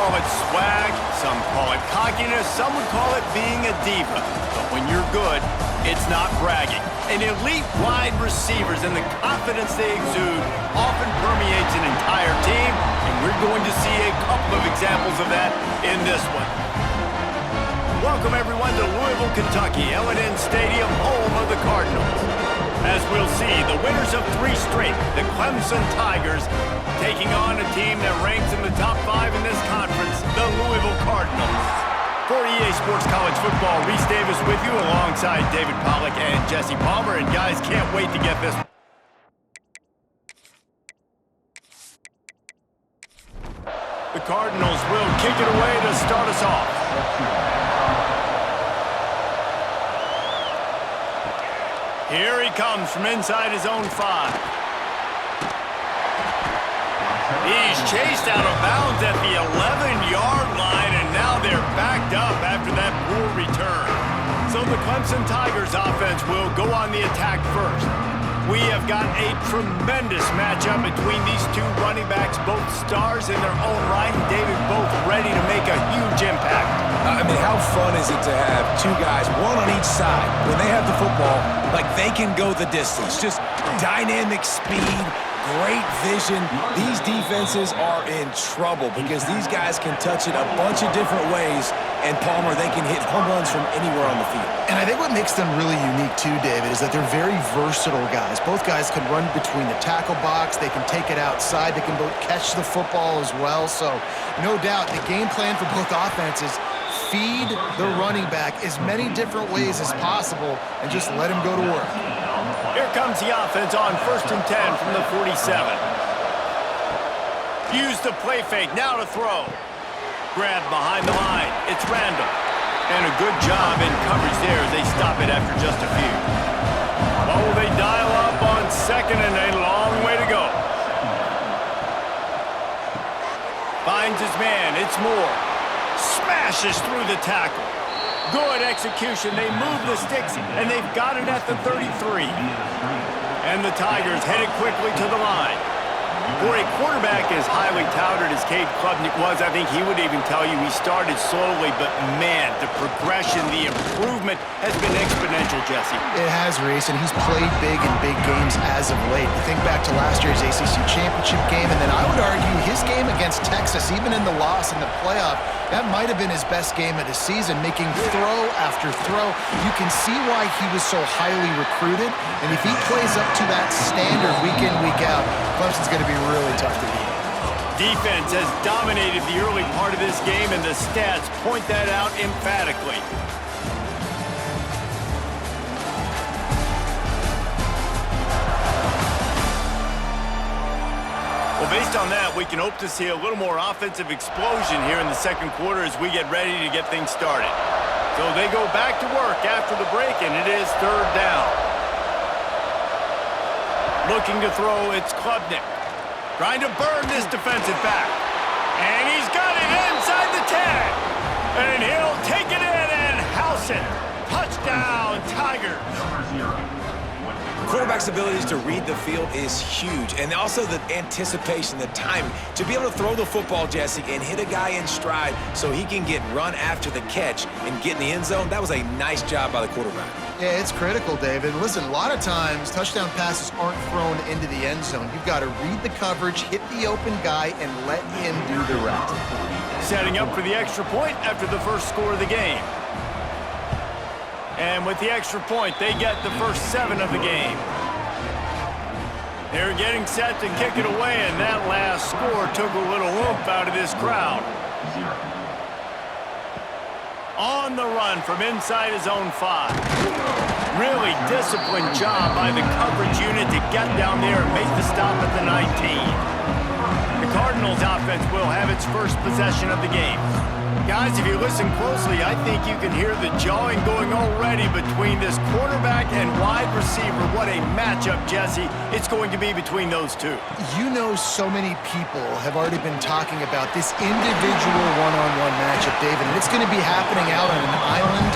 call it swag, some call it cockiness, some would call it being a diva. But when you're good, it's not bragging. And elite wide receivers and the confidence they exude often permeates an entire team, and we're going to see a couple of examples of that in this one. Welcome everyone to Louisville, Kentucky, L&N Stadium, home of the Cardinals. As we'll see, the winners of 3 straight, the Clemson Tigers, taking on a team that ranks in the top 5 in this conference, the Louisville Cardinals. For EA Sports College Football, Reese Davis with you alongside David Pollack and Jesse Palmer. And guys, can't wait to get this. The Cardinals will kick it away to start us off. Here he comes from inside his own 5. He's chased out of bounds at the 11-yard line, and now they're backed up after that poor return. So the Clemson Tigers offense will go on the attack first. We have got a tremendous matchup between these 2 running backs, both stars in their own right, and David, both ready to make a huge impact. I mean, how fun is it to have 2 guys, one on each side, when they have the football, like they can go the distance. Just dynamic speed, great vision. These defenses are in trouble because these guys can touch it a bunch of different ways, and Palmer, they can hit home runs from anywhere on the field. And I think what makes them really unique too, David, is that they're very versatile guys. Both guys can run between the tackle box. They can take it outside. They can both catch the football as well. So no doubt the game plan for both offenses, feed the running back as many different ways as possible and just let him go to work. Here comes the offense on 1st and 10 from the 47. Use the play fake, now to throw. Grab behind the line, it's Randall. And a good job in coverage there as they stop it after just a few. Oh, they dial up on 2nd and a long way to go. Finds his man, it's Moore. Smashes through the tackle. Good execution. They move the sticks, and they've got it at the 33. And the Tigers headed quickly to the line. For a quarterback as highly touted as Cade Klubnik was, I think he would even tell you he started slowly, but man, the progression, the improvement has been exponential, Jesse. It has, Reese, and he's played big in big games as of late. You think back to last year's ACC championship game, and then I would argue his game against Texas, even in the loss in the playoff, that might have been his best game of the season, making throw after throw. You can see why he was so highly recruited, and if he plays up to that standard week in, week out, Clemson's going to be really tough to beat. Defense has dominated the early part of this game, and the stats point that out emphatically. Well, based on that, we can hope to see a little more offensive explosion here in the 2nd quarter as we get ready to get things started. So they go back to work after the break, and it is 3rd down. Looking to throw, it's Klubnik. Trying to burn this defensive back. And he's got it inside the 10. And he'll take it in and house it. Touchdown, Tigers. Quarterback's abilities to read the field is huge, and also the anticipation, the timing. To be able to throw the football, Jesse, and hit a guy in stride so he can get run after the catch and get in the end zone, that was a nice job by the quarterback. Yeah, it's critical, David. Listen, a lot of times touchdown passes aren't thrown into the end zone. You've got to read the coverage, hit the open guy, and let him do the rest. Setting up for the extra point after the first score of the game. And with the extra point, they get the first 7 of the game. They're getting set to kick it away, and that last score took a little oomph out of this crowd. On the run from inside his own 5. Really disciplined job by the coverage unit to get down there and make the stop at the 19. The Cardinals offense will have its first possession of the game. Guys, if you listen closely, I think you can hear the jawing going already between this quarterback and wide receiver. What a matchup, Jesse, it's going to be between those 2. You know, so many people have already been talking about this individual one-on-one matchup, David, and it's going to be happening out on an island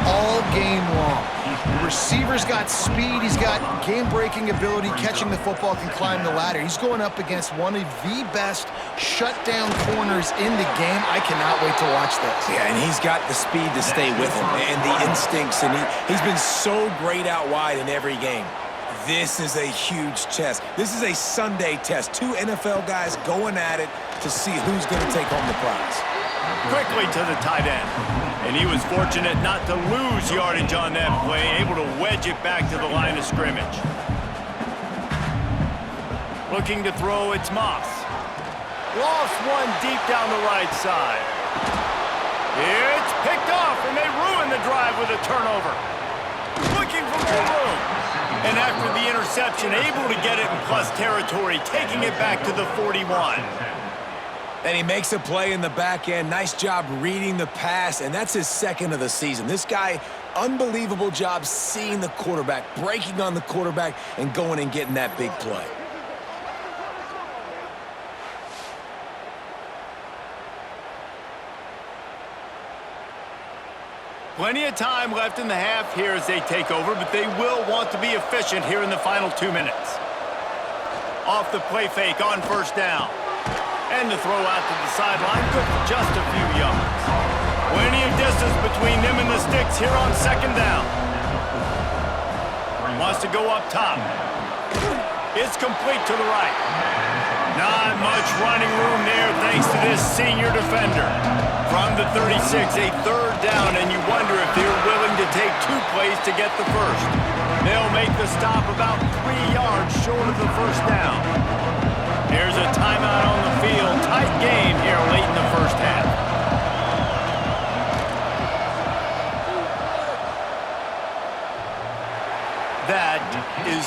all game long. The receiver's got speed. He's got game-breaking ability, catching the football, can climb the ladder. He's going up against one of the best shutdown corners in the game. I cannot wait to watch this. Yeah, and he's got the speed to stay with him and the instincts, and he's been so great out wide in every game. This is a huge test. This is a Sunday test. Two NFL guys going at it to see who's going to take home the prize. Quickly to the tight end. And he was fortunate not to lose yardage on that play, able to wedge it back to the line of scrimmage. Looking to throw, it's Moss. Lost one deep down the right side. It's picked off, and they ruin the drive with a turnover. Looking for more room. And after the interception, able to get it in plus territory, taking it back to the 41. And he makes a play in the back end. Nice job reading the pass, and that's his second of the season. This guy, unbelievable job seeing the quarterback, breaking on the quarterback, and going and getting that big play. Plenty of time left in the half here as they take over, but they will want to be efficient here in the final 2 minutes. Off the play fake on first down. And the throw out to the sideline, good for just a few yards. Plenty of distance between them and the sticks here on second down. Wants to go up top. It's complete to the right. Not much running room there thanks to this senior defender. From the 36, a third down, and you wonder if they're willing to take 2 plays to get the first. They'll make the stop about 3 yards short of the first down. Here's a timeout on the field. Tight game here late in the first half. That is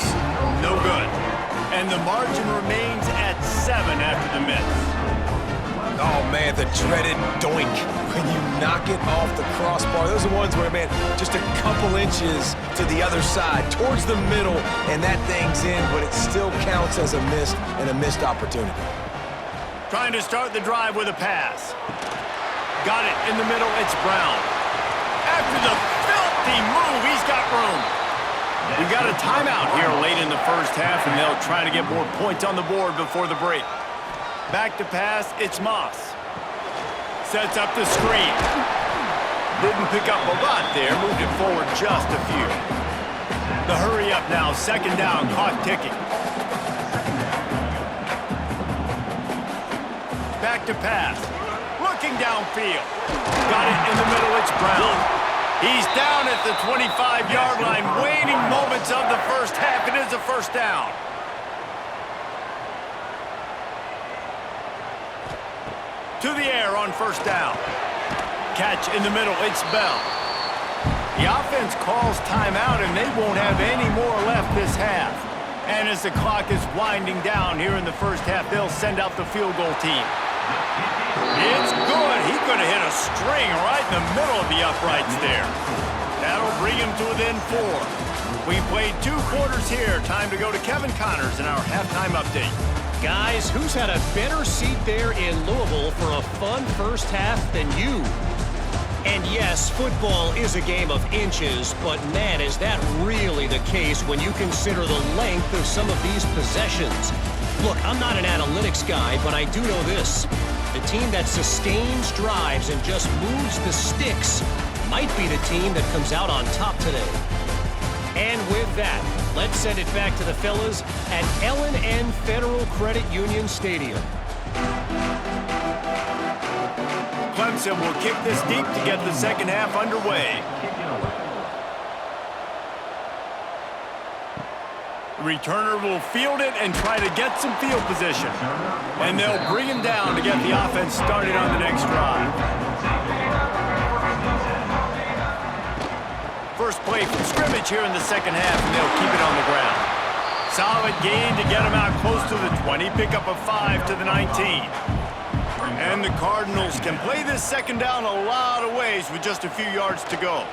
no good. And the margin remains at 7 after the miss. Oh, man, the dreaded doink. When you knock it off the crossbar, those are ones where, man, just a couple inches to the other side, towards the middle, and that thing's in, but it still counts as a miss and a missed opportunity. Trying to start the drive with a pass. Got it in the middle, it's Brown. After the filthy move, he's got room. We've got a timeout here late in the first half, and they'll try to get more points on the board before the break. Back to pass, it's Moss. Sets up the screen. Didn't pick up a lot there, moved it forward just a few. The hurry up now, second down, clock ticking. Back to pass. Looking downfield. Got it in the middle, it's Brown. He's down at the 25-yard line, waning moments of the first half. It is a first down. To the air on first down. Catch in the middle, it's Bell. The offense calls timeout, and they won't have any more left this half. And as the clock is winding down here in the first half, they'll send out the field goal team. It's good. He could have hit a string right in the middle of the uprights there. That'll bring him to within 4. We played 2 quarters here. Time to go to Kevin Connors in our halftime update. Guys, who's had a better seat there in Louisville for a fun first half than you? And yes, football is a game of inches, but man, is that really the case when you consider the length of some of these possessions. Look, I'm not an analytics guy, but I do know this. The team that sustains drives and just moves the sticks might be the team that comes out on top today. And with that, let's send it back to the fellas at L&N Federal Credit Union Stadium. Clemson will kick this deep to get the second half underway. The returner will field it and try to get some field position. And they'll bring him down to get the offense started on the next drive. First play from scrimmage here in the second half, and they'll keep it on the ground. Solid gain to get him out close to the 20, pick up a 5 to the 19. And the Cardinals can play this second down a lot of ways with just a few yards to go.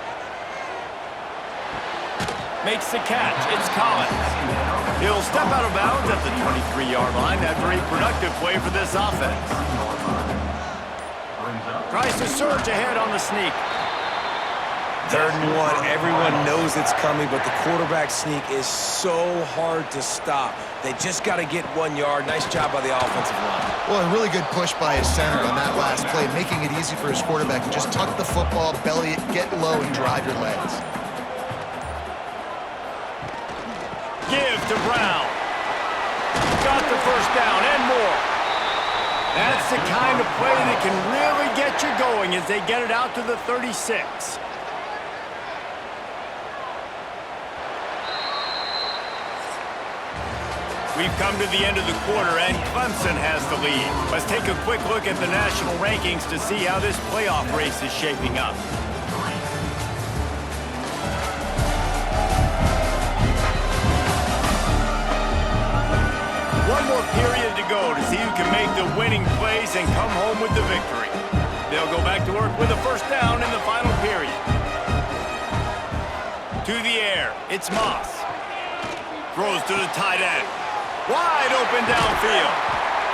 Makes the catch, it's Collins. He'll step out of bounds at the 23-yard line after a productive play for this offense. Tries to surge ahead on the sneak. 3rd and 1, everyone knows it's coming, but the quarterback sneak is so hard to stop. They just got to get 1 yard. Nice job by the offensive line. Well, a really good push by his center on that last play, making it easy for his quarterback to just tuck the football, belly it, get low, and drive your legs. Give to Brown. Got the first down and more. That's the kind of play that can really get you going as they get it out to the 36. We've come to the end of the quarter, and Clemson has the lead. Let's take a quick look at the national rankings to see how this playoff race is shaping up. One more period to go to see who can make the winning plays and come home with the victory. They'll go back to work with a first down in the final period. To the air, it's Moss. Throws to the tight end. Wide open downfield.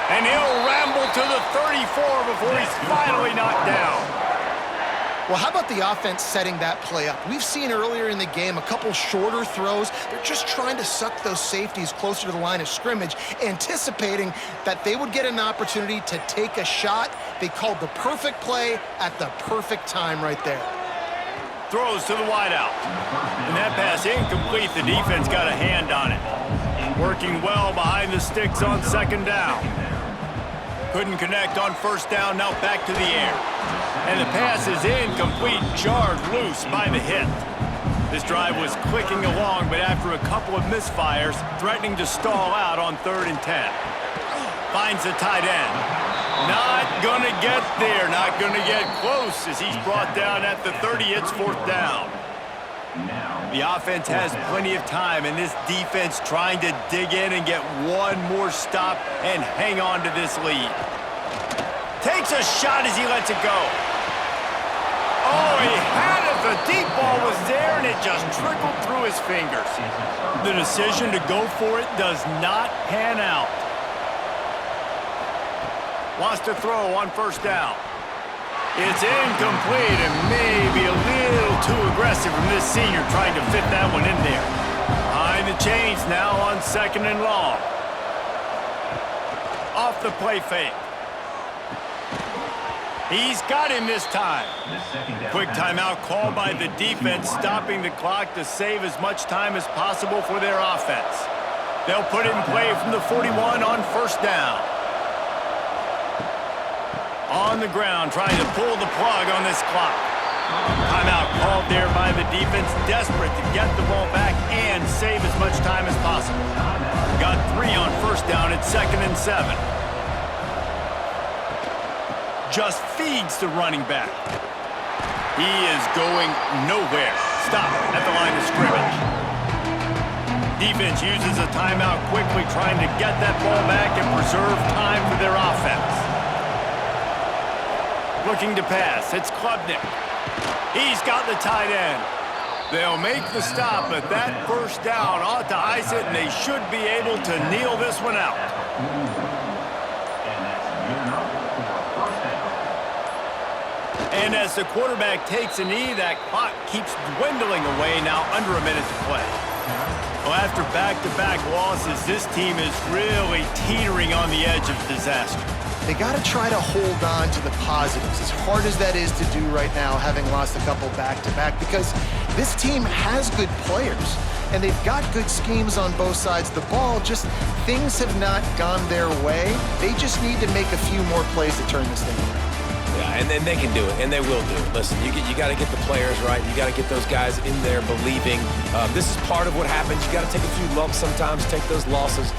And he'll ramble to the 34 before he's finally knocked down. Well, how about the offense setting that play up? We've seen earlier in the game a couple shorter throws. They're just trying to suck those safeties closer to the line of scrimmage, anticipating that they would get an opportunity to take a shot. They called the perfect play at the perfect time right there. Throws to the wideout. And that pass incomplete. The defense got a hand on it. Working well behind the sticks on 2nd down. Couldn't connect on 1st down, now back to the air. And the pass is incomplete, jarred loose by the hit. This drive was clicking along, but after a couple of misfires, threatening to stall out on 3rd and 10. Finds the tight end. Not gonna get there, not gonna get close as he's brought down at the 30. It's 4th down. The offense has plenty of time, and this defense trying to dig in and get one more stop and hang on to this lead. Takes a shot as he lets it go. Oh, he had it. The deep ball was there, and it just trickled through his fingers. The decision to go for it does not pan out. Wants to throw on 1st down. It's incomplete and maybe a little too aggressive from this senior trying to fit that one in there. Behind the chains now on 2nd and long. Off the play fake. He's got him this time. Quick timeout called by the defense, stopping the clock to save as much time as possible for their offense. They'll put it in play from the 41 on 1st down. On the ground, trying to pull the plug on this clock. Timeout called there by the defense, desperate to get the ball back and save as much time as possible. Got 3 on 1st down at 2nd and 7. Just feeds the running back. He is going nowhere. Stop at the line of scrimmage. Defense uses a timeout quickly, trying to get that ball back and preserve time for their offense. Looking to pass, it's Klubnik. He's got the tight end. They'll make the stop, but that 1st down ought to ice it, and they should be able to kneel this one out. And as the quarterback takes a knee, that clock keeps dwindling away, now under a minute to play. Well, after back-to-back losses, this team is really teetering on the edge of disaster. They got to try to hold on to the positives, as hard as that is to do right now, having lost a couple back-to-back, because this team has good players, and they've got good schemes on both sides of the ball, just things have not gone their way. They just need to make a few more plays to turn this thing around. Yeah, and then they can do it, and they will do it. Listen, you got to get the players right. You got to get those guys in there believing. This is part of what happens. You got to take a few lumps sometimes, take those losses.